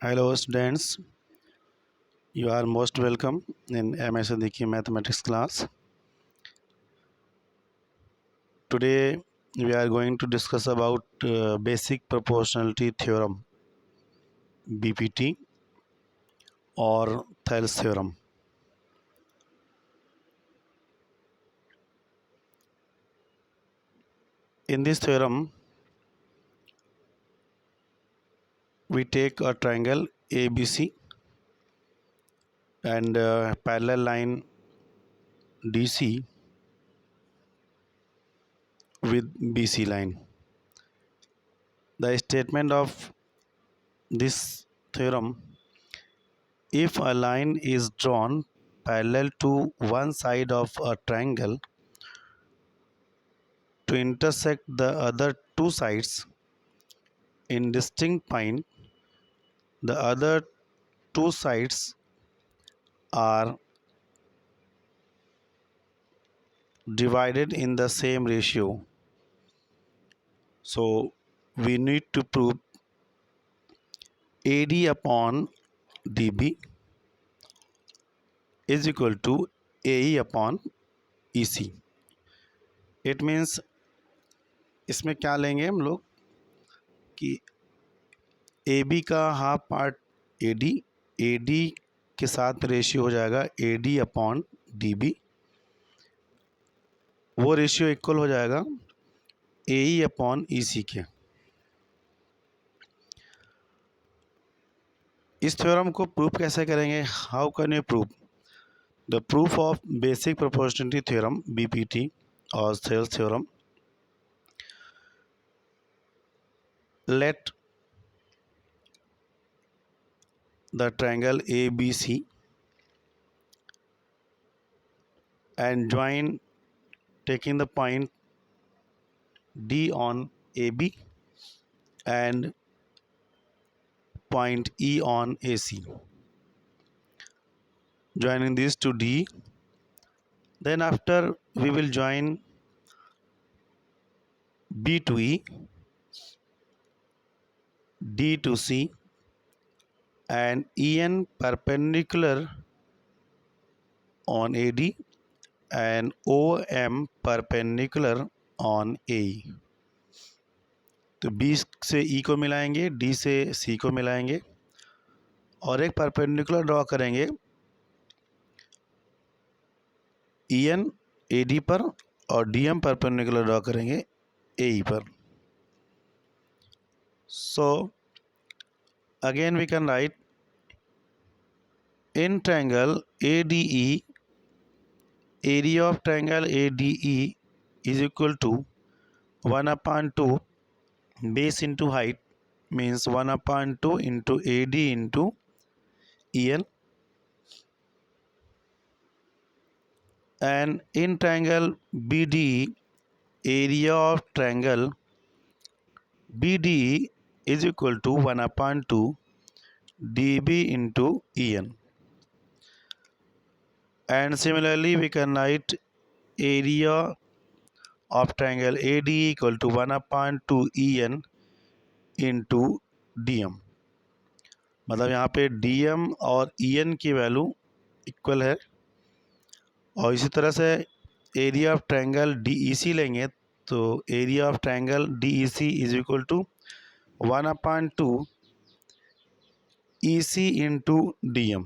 Hello students, you are most welcome in MS Siddiqui mathematics class. Today we are going to discuss about basic proportionality theorem BPT or Thales theorem. In this theorem we take a triangle ABC and a parallel line DC with BC line. The statement of this theorem: if a line is drawn parallel to one side of a triangle to intersect the other two sides in distinct point, the other two sides are divided in the same ratio. So we need to prove AD upon DB is equal to AE upon EC. It means इसमें क्या लेंगे हम लोग कि AB का half part AD के साथ ratio हो जाएगा AD अपॉन DB, वो रेशियो इक्वल हो जाएगा AE अपॉन EC के। इस थ्योरम को प्रूफ कैसे करेंगे? How can you proof the proof of basic proportionality theorem BPT और Thales theorem? Let the triangle ABC and join taking the point D on AB and point E on AC. Joining these to D, then after we will join B to E, D to C and EN perpendicular on AD and OM perpendicular on AE. तो B से E को मिलाएंगे, D से C को मिलाएंगे और एक perpendicular draw करेंगे EN AD पर और DM परपेंडिकुलर ड्रॉ करेंगे AE पर. So again we can write in triangle ADE, area of triangle ADE is equal to 1 upon 2 base into height, means 1 upon 2 into AD into EL, and in triangle BDE, area of triangle BDE is equal to 1 upon 2 dB into EN. And similarly we can write area of triangle ADE equal to 1 upon 2 EN into DM. मतलब यहाँ पे DM और EN की value equal है. और इसी तरह से एरिया ऑफ ट्रायंगल DEC लेंगे तो area of triangle DEC is equal to 1 upon 2 EC into DM.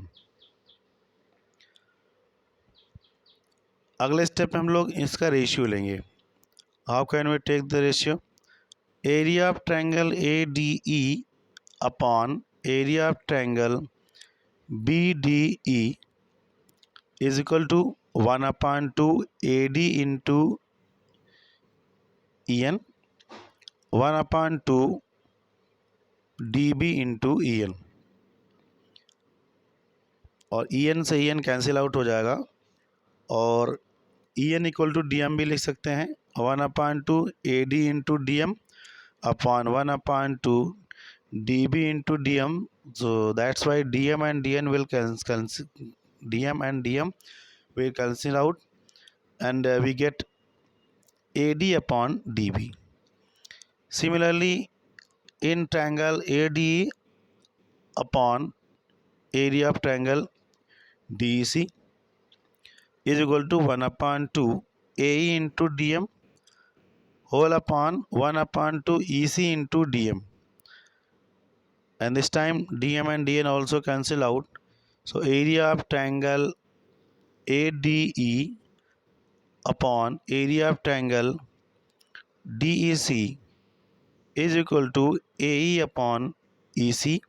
अगले स्टेप में हम लोग इसका रेशियो लेंगे. How can we take the ratio? Area of triangle ADE upon area of triangle BDE is equal to 1 upon 2 AD into EN, 1 upon 2 DB into EN. और EN से EN cancel out हो जाएगा और EN equal to DM भी लिख सकते हैं 1 upon 2 AD into DM upon 1 upon 2 DB into DM. So that's why DM and DM will cancel out and we get AD upon DB. Similarly in triangle ADE, upon area of triangle DEC is equal to 1 upon 2 AE into DM whole upon 1 upon 2 EC into DM, and this time DM and DN also cancel out. So area of triangle ADE upon area of triangle DEC is equal to AE upon EC.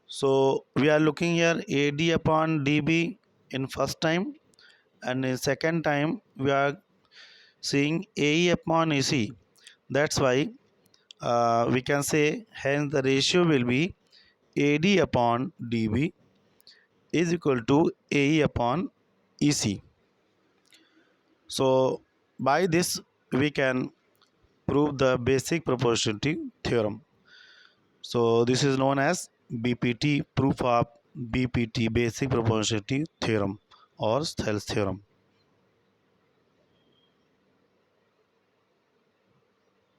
So we are looking here AD upon DB in first time, and in second time we are seeing AE upon EC. That's why we can say hence the ratio will be AD upon DB is equal to AE upon EC. So by this we can prove the basic proportionality theorem. So this is known as BPT, proof of BPT, basic proportionality theorem, or Thales theorem.